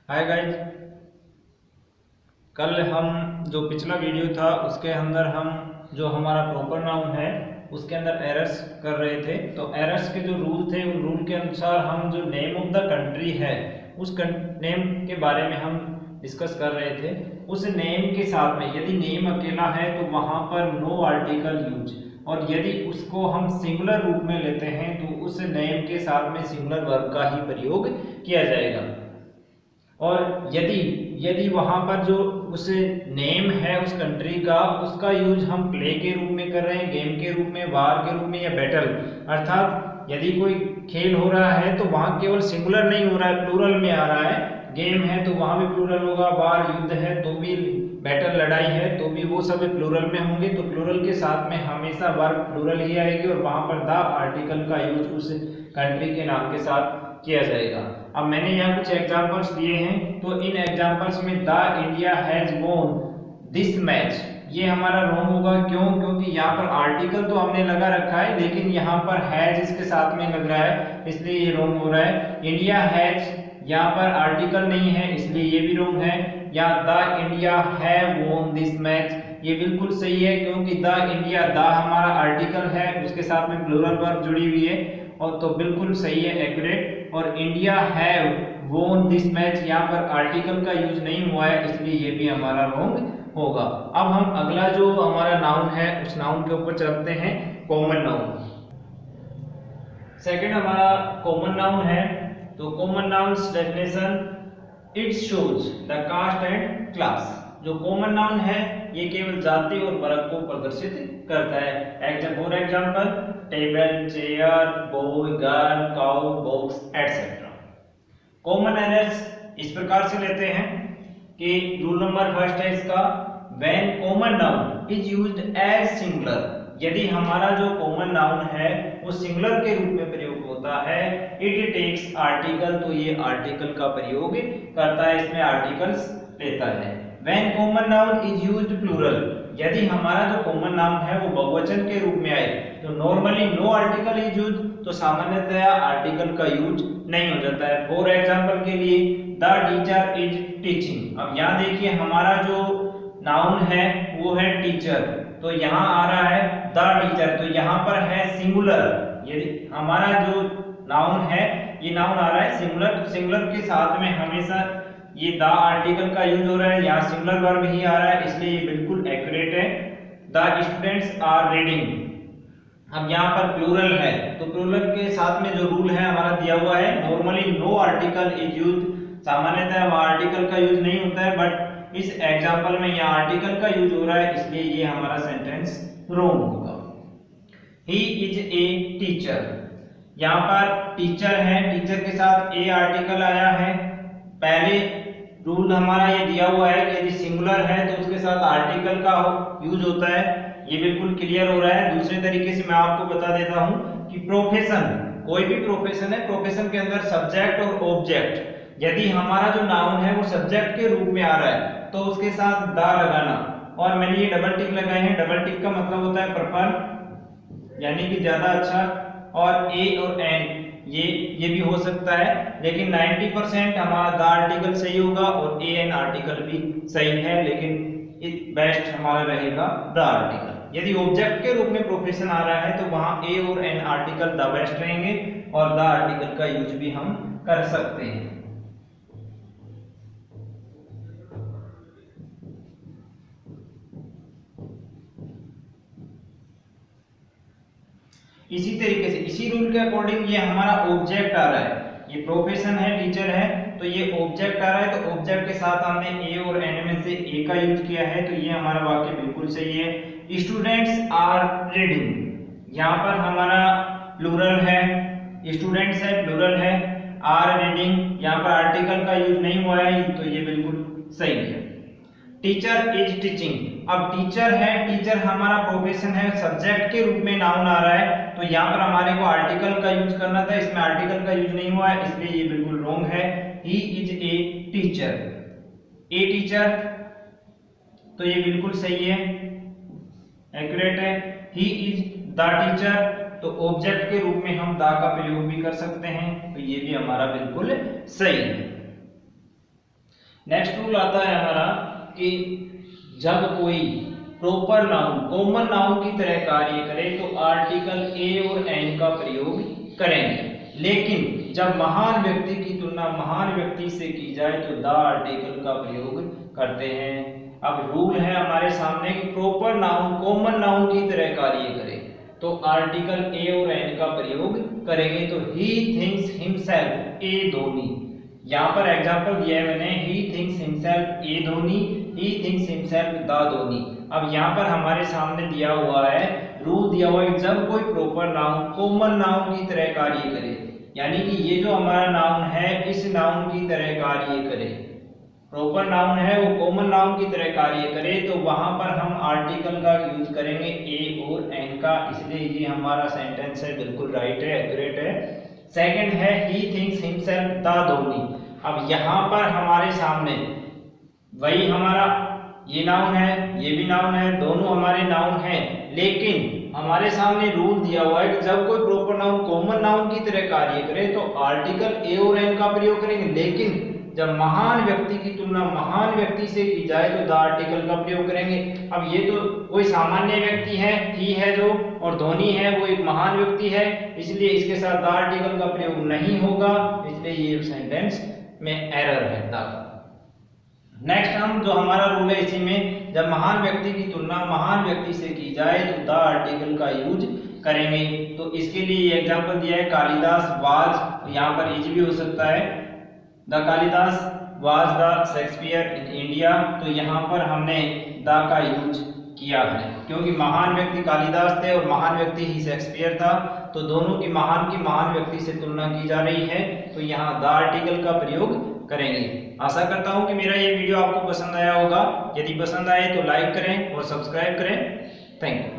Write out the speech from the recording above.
Hi guys. कल हम जो पिछला वीडियो था उसके अंदर हम जो हमारा प्रॉपर नाउन है उसके अंदर एरर्स कर रहे थे। तो एरर्स के जो रूल थे उन रूल के अनुसार हम जो नेम ऑफ द कंट्री है उस नेम के बारे में हम डिस्कस कर रहे थे। उस नेम के साथ में यदि नेम अकेला है तो वहां पर नो आर्टिकल यूज, और यदि उसको हम सिंगुलर रूप में लेते हैं तो उस नेम के साथ में सिंगुलर वर्ब का ही प्रयोग किया जाएगा। और यदि यदि वहां पर जो उस नेम है उस कंट्री का उसका यूज हम प्ले के रूप में कर रहे हैं, गेम के रूप में, वार के रूप में या बैटल, अर्थात यदि कोई खेल हो रहा है तो वहां केवल सिंगुलर नहीं हो रहा है, प्लूरल में आ रहा है। गेम है तो वहां भी प्लूरल होगा, वार युद्ध है तो भी, बैटल लड़ाई है तो भी वो सब प्लूरल में होंगे। तो प्लूरल के साथ में हमेशा वर्ब प्लूरल ही आएगी और वहां पर द आर्टिकल का यूज उस कंट्री के नाम के साथ किया जाएगा। अब मैंने यहाँ कुछ एग्जांपल्स दिए हैं, तो इन एग्जांपल्स में द इंडिया हैज वोन दिस मैच, ये हमारा रॉन्ग होगा। क्यों? क्योंकि यहाँ पर आर्टिकल तो हमने लगा रखा है लेकिन यहाँ पर हैज इसके साथ में लग रहा है, इसलिए ये रॉन्ग हो रहा है। इंडिया हैज, यहाँ पर आर्टिकल नहीं है इसलिए ये भी रॉन्ग है। या द इंडिया हैव वोन दिस मैच, ये बिल्कुल सही है क्योंकि द इंडिया, द हमारा आर्टिकल है, उसके साथ में प्लूरल वर्ब जुड़ी हुई है, और तो बिल्कुल सही है, एक्यूरेट। और इंडिया हैव वोन दिस मैच, यहाँ पर आर्टिकल का यूज नहीं हुआ है इसलिए ये भी हमारा रॉन्ग होगा। अब हम अगला जो हमारा नाउन है उस नाउन के ऊपर चलते हैं, कॉमन नाउन। सेकंड हमारा कॉमन नाउन है। तो common nouns definition, it shows the caste and class. जो कॉमन नाउन है ये केवल जाति और वर्ग को प्रदर्शित करता है। For example table, chair, boy, girl, cow, box etcetera. Common errors इस प्रकार से लेते हैं कि रूल नंबर फर्स्ट है इसका, when common noun is used as singular, यदि हमारा जो कॉमन नाउन है वो सिंगुलर के रूप में प्रयोग होता है, इट टेक्स आर्टिकल, तो ये आर्टिकल का प्रयोग करता है, इसमें आर्टिकल्स लेता है। When common noun is used plural, यदि हमारा जो कॉमन नाउन है वो बहुवचन के रूप में आए तो normally no article is used, तो सामान्यतया आर्टिकल का यूज नहीं हो जाता है। फॉर एग्जांपल के लिए द टीचर इज टीचिंग। अब यहाँ देखिए हमारा जो नाउन है वो है टीचर, तो यहाँ आ रहा है द टीचर, तो यहाँ पर है सिंगुलर। यदि हमारा जो नाउन है ये नाउन आ रहा है सिंगुलर, तो सिंगुलर के साथ में हमेशा ये द आर्टिकल का यूज हो रहा है, यहाँ सिंगुलर वर्ब ही आ रहा है इसलिए ये बिल्कुल एक्यूरेट है। द स्टूडेंट्स आर रीडिंग, अब यहाँ पर प्लूरल है तो प्लूरल के साथ में जो रूल है हमारा दिया हुआ है, normally no article is use, सामान्यतः वहाँ आर्टिकल का यूज नहीं होता है, बट इस एग्जांपल में यहाँ आर्टिकल का यूज हो रहा है इसलिए ये हमारा सेंटेंस रॉन्ग होगा। ही इज ए टीचर, यहाँ पर टीचर है, टीचर के साथ ए आर्टिकल आया है। पहले रूल हमारा ये दिया हुआ है कि यदि सिंगुलर है तो उसके साथ आर्टिकल का यूज होता है, ये बिल्कुल क्लियर हो रहा है। दूसरे तरीके से मैं आपको बता देता हूं कि प्रोफेशन, कोई भी प्रोफेशन है, प्रोफेशन के अंदर सब्जेक्ट और ऑब्जेक्ट, यदि हमारा जो नाउन है वो सब्जेक्ट के रूप में आ रहा है तो उसके साथ द लगाना, और मैंने ये डबल टिक लगाए हैं, डबल टिक का मतलब होता है प्रेफर यानी कि ज्यादा अच्छा, और ए और एन ये भी हो सकता है, लेकिन 90% हमारा द आर्टिकल सही होगा और ए एन आर्टिकल भी सही है, लेकिन बेस्ट हमारा रहेगा द आर्टिकल। यदि ऑब्जेक्ट के रूप में प्रोफेशन आ रहा है तो वहां ए और एन आर्टिकल द बेस्ट रहेंगे और द आर्टिकल का यूज भी हम कर सकते हैं। इसी तरीके से इसी रूल के अकॉर्डिंग ये हमारा ऑब्जेक्ट आ रहा है, ये प्रोफेशन है, टीचर है, तो ये ऑब्जेक्ट आ रहा है, तो ऑब्जेक्ट के साथ हमने ए और एन में से ए का यूज किया है, तो ये हमारा वाक्य बिल्कुल सही है। स्टूडेंट्स आर रीडिंग, यहाँ पर हमारा प्लूरल है, स्टूडेंट्स है, प्लूरल है, आर रीडिंग, यहाँ पर आर्टिकल का यूज नहीं हुआ है, तो ये बिल्कुल सही है। टीचर इज टीचिंग, अब टीचर है, टीचर हमारा प्रोफेशन है, सब्जेक्ट के रूप में नाउन आ रहा है, तो यहाँ पर हमारे को आर्टिकल का यूज करना था, इसमें आर्टिकल का यूज नहीं हुआ है इसलिए ये बिल्कुल रॉन्ग है। He is a teacher, a teacher, तो ये बिल्कुल सही है, एक्यूरेट है। ही इज द टीचर, तो ऑब्जेक्ट के रूप में हम द का प्रयोग भी कर सकते हैं, तो ये भी हमारा बिल्कुल सही है। नेक्स्ट रूल आता है हमारा कि जब कोई प्रॉपर नाउन कॉमन नाउन की तरह कार्य करे तो आर्टिकल ए और एन का प्रयोग करेंगे, लेकिन जब महान व्यक्ति की तुलना महान व्यक्ति से की जाए तो द आर्टिकल का प्रयोग करते हैं। अब रूल है हमारे सामने कि प्रॉपर नाउन कॉमन नाउन की तरह कार्य करे तो आर्टिकल ए और एन का प्रयोग करेंगे। तो ही थिंक्स हिमसेल्फ ए धोनी, यहाँ पर एग्जांपल दिया है मैंने, he thinks himself A Dhoni, he thinks himself the Dhoni. अब यहाँ पर हमारे सामने दिया हुआ है, रूल दिया हुआ है, जब कोई प्रॉपर नाउन कॉमन नाउन की तरह कार्य करे, यानी कि ये जो हमारा नाउन है इस नाउन की तरह कार्य करे, प्रॉपर नाउन है वो कॉमन नाउन की तरह कार्य करे, तो वहां पर हम आर्टिकल का यूज करेंगे ए और एन का, इसलिए ये हमारा सेंटेंस है बिल्कुल राइट है, एक्यूरेट है। सेकंड है he thinks himself the Dhoni. अब यहाँ पर हमारे सामने वही हमारा ये नाउन है, ये भी नाउन है, दोनों हमारे नाउन हैं, लेकिन हमारे सामने रूल दिया हुआ है कि जब कोई प्रॉपर नाउन कॉमन नाउन की तरह कार्य करे तो आर्टिकल ए और एन का प्रयोग करेंगे, लेकिन जब महान व्यक्ति की तुलना महान व्यक्ति से की जाए तो द आर्टिकल का प्रयोग करेंगे। अब ये तो कोई सामान्य व्यक्ति है, ही है जो, और धोनी है वो एक महान व्यक्ति है, इसलिए इसके साथ द आर्टिकल का प्रयोग नहीं होगा, इसलिए ये सेंटेंस में एरर है। नेक्स्ट हम जो हमारा रूल है इसी में, जब महान व्यक्ति की तुलना महान व्यक्ति से की जाए तो द आर्टिकल का यूज करेंगे। तो इसके लिए एग्जांपल दिया है कालिदास वाज, यहाँ पर इज भी हो सकता है, the Kalidas was the Shakespeare in India, तो यहाँ पर हमने द का यूज किया है क्योंकि महान व्यक्ति कालिदास थे और महान व्यक्ति ही शेक्सपियर था, तो दोनों की महान व्यक्ति से तुलना की जा रही है, तो यहाँ द आर्टिकल का प्रयोग करेंगे। आशा करता हूं कि मेरा ये वीडियो आपको पसंद आया होगा। यदि पसंद आए तो लाइक करें और सब्सक्राइब करें। Thank you.